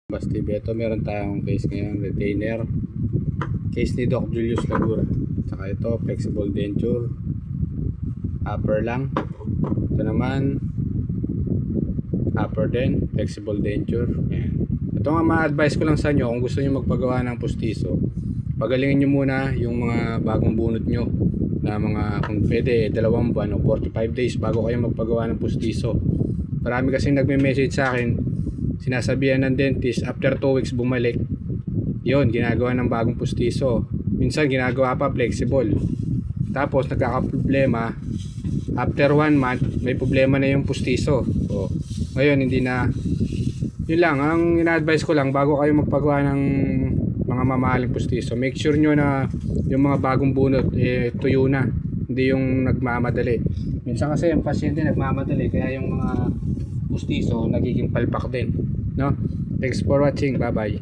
Basti Beto, meron tayong case ngayon, retainer. Case ni Doc Julius Lagura. Saka ito, flexible denture. Upper lang. Ito naman, upper din, flexible denture. Ayan. Ito nga ma-advise ko lang sa inyo, kung gusto nyo magpagawa ng pustiso, pagalingin nyo muna yung mga bagong bunot nyo na mga, kung pwede, 2 buwan o 45 days bago kayo magpagawa ng pustiso. Marami kasi nagme-message sa akin, sinasabihan ng dentist after 2 weeks bumalik, yun, ginagawa ng bagong pustiso. Minsan ginagawa pa flexible, tapos nagkakaproblema after 1 month, may problema na yung pustiso. So ngayon hindi na, yun lang ang ina-advise ko lang bago kayo magpagawa ng mga mamahaling pustiso, make sure nyo na yung mga bagong bunot tuyo na, hindi yung nagmamadali. Minsan kasi yung pasyente nagmamadali, kaya yung mga pustiso nagiging palpak din, no? Thanks for watching, bye bye.